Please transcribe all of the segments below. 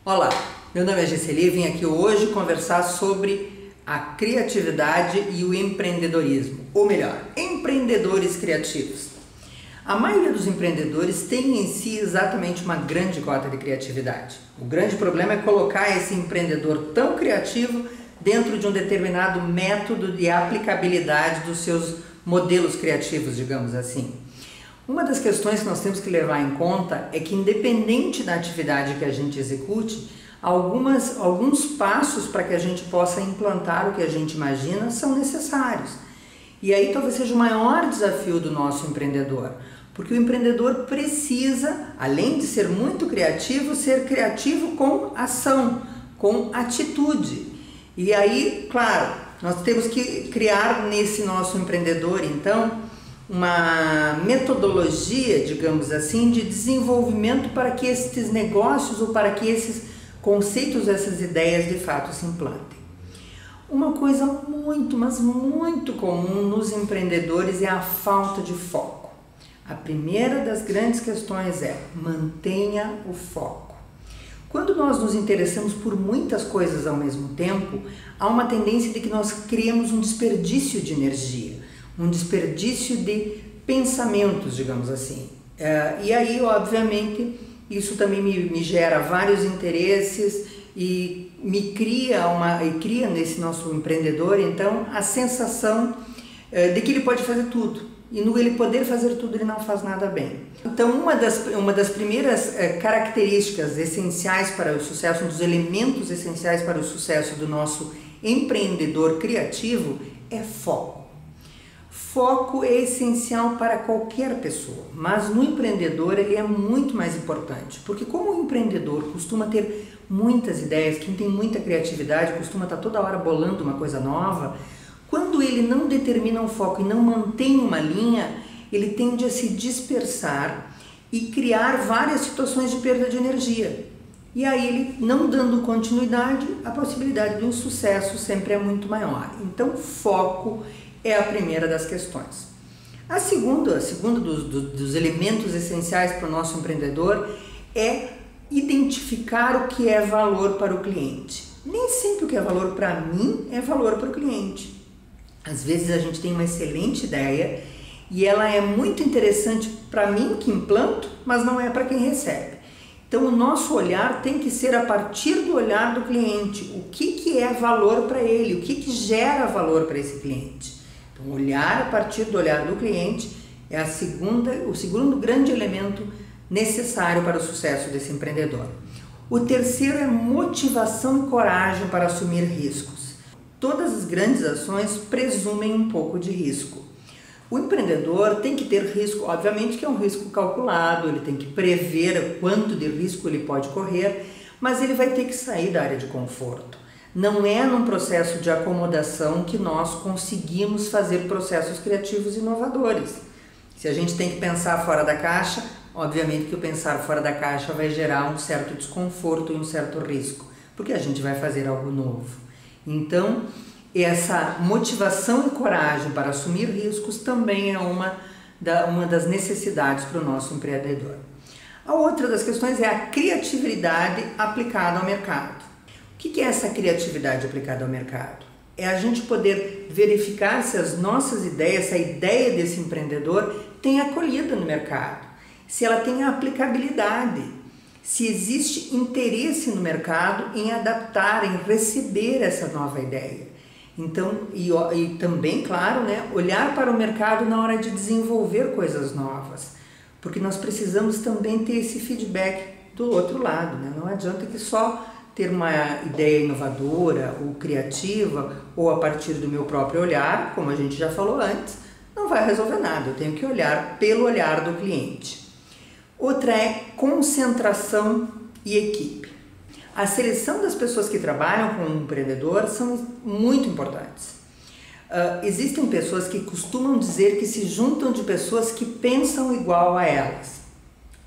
Olá, meu nome é Gesseli e vim aqui hoje conversar sobre a criatividade e o empreendedorismo, ou melhor, empreendedores criativos. A maioria dos empreendedores tem em si exatamente uma grande cota de criatividade. O grande problema é colocar esse empreendedor tão criativo dentro de um determinado método de aplicabilidade dos seus modelos criativos, digamos assim. Uma das questões que nós temos que levar em conta é que, independente da atividade que a gente execute, alguns passos para que a gente possa implantar o que a gente imagina são necessários. E aí talvez seja o maior desafio do nosso empreendedor, porque o empreendedor precisa, além de ser muito criativo, ser criativo com ação, com atitude. E aí, claro, nós temos que criar nesse nosso empreendedor, então, uma metodologia, digamos assim, de desenvolvimento para que esses negócios ou para que esses conceitos, essas ideias de fato se implantem. Uma coisa muito, mas muito comum nos empreendedores é a falta de foco. A primeira das grandes questões é: mantenha o foco. Quando nós nos interessamos por muitas coisas ao mesmo tempo, há uma tendência de que nós criemos um desperdício de energia, um desperdício de pensamentos, digamos assim. E aí, obviamente, isso também me gera vários interesses e cria nesse nosso empreendedor, então, a sensação de que ele pode fazer tudo. E no ele poder fazer tudo, ele não faz nada bem. Então, uma das primeiras características essenciais para o sucesso, um dos elementos essenciais para o sucesso do nosso empreendedor criativo é foco. Foco é essencial para qualquer pessoa, mas no empreendedor ele é muito mais importante, porque como o empreendedor costuma ter muitas ideias, quem tem muita criatividade costuma estar toda hora bolando uma coisa nova, quando ele não determina um foco e não mantém uma linha, ele tende a se dispersar e criar várias situações de perda de energia. E aí ele, não dando continuidade, a possibilidade de um sucesso sempre é muito maior. Então, foco é a primeira das questões. A segunda dos elementos essenciais para o nosso empreendedor é identificar o que é valor para o cliente. Nem sempre o que é valor para mim é valor para o cliente. Às vezes a gente tem uma excelente ideia e ela é muito interessante para mim que implanto, mas não é para quem recebe. Então o nosso olhar tem que ser a partir do olhar do cliente. O que é valor para ele? O que gera valor para esse cliente? Então, olhar a partir do olhar do cliente é o segundo grande elemento necessário para o sucesso desse empreendedor. O terceiro é motivação e coragem para assumir riscos. Todas as grandes ações presumem um pouco de risco. O empreendedor tem que ter risco, obviamente que é um risco calculado, ele tem que prever quanto de risco ele pode correr, mas ele vai ter que sair da área de conforto. Não é num processo de acomodação que nós conseguimos fazer processos criativos inovadores. Se a gente tem que pensar fora da caixa, obviamente que o pensar fora da caixa vai gerar um certo desconforto e um certo risco, porque a gente vai fazer algo novo. Então, essa motivação e coragem para assumir riscos também é uma das necessidades para o nosso empreendedor. A outra das questões é a criatividade aplicada ao mercado. O que é essa criatividade aplicada ao mercado? É a gente poder verificar se as nossas ideias, se a ideia desse empreendedor tem acolhida no mercado, se ela tem aplicabilidade, se existe interesse no mercado em adaptar, em receber essa nova ideia. Então, e também, claro, né, olhar para o mercado na hora de desenvolver coisas novas, porque nós precisamos também ter esse feedback do outro lado, né? Não adianta que só ter uma ideia inovadora ou criativa ou a partir do meu próprio olhar, como a gente já falou antes, não vai resolver nada. Eu tenho que olhar pelo olhar do cliente. Outra é concentração e equipe. A seleção das pessoas que trabalham com um empreendedor são muito importantes. Existem pessoas que costumam dizer que se juntam de pessoas que pensam igual a elas.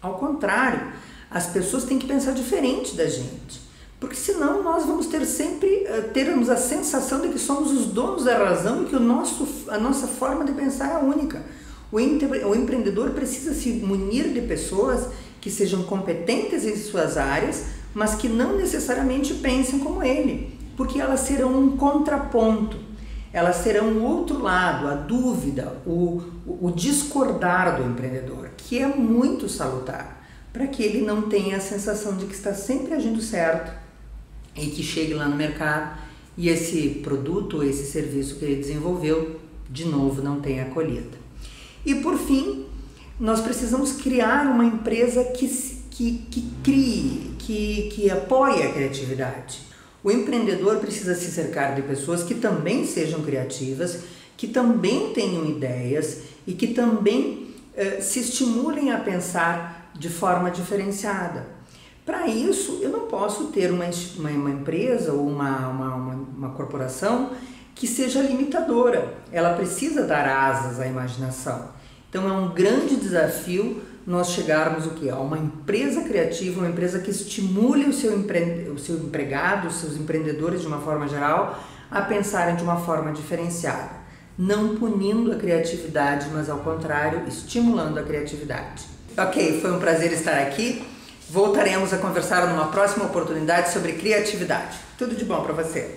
Ao contrário, as pessoas têm que pensar diferente da gente. Porque senão nós vamos termos a sensação de que somos os donos da razão e que a nossa forma de pensar é a única. O empreendedor precisa se munir de pessoas que sejam competentes em suas áreas, mas que não necessariamente pensam como ele, porque elas serão um contraponto, elas serão o outro lado, a dúvida, o discordar do empreendedor, que é muito salutar, para que ele não tenha a sensação de que está sempre agindo certo e que chegue lá no mercado e esse produto, esse serviço que ele desenvolveu, de novo, não tenha acolhida. E por fim, nós precisamos criar uma empresa que crie, que apoie a criatividade. O empreendedor precisa se cercar de pessoas que também sejam criativas, que também tenham ideias e que também se estimulem a pensar de forma diferenciada. Para isso, eu não posso ter uma empresa ou uma corporação que seja limitadora. Ela precisa dar asas à imaginação. Então é um grande desafio nós chegarmos a uma empresa criativa, uma empresa que estimule o seu empregado, os seus empreendedores de uma forma geral, a pensarem de uma forma diferenciada, não punindo a criatividade, mas ao contrário, estimulando a criatividade. Ok, foi um prazer estar aqui. Voltaremos a conversar numa próxima oportunidade sobre criatividade. Tudo de bom para você!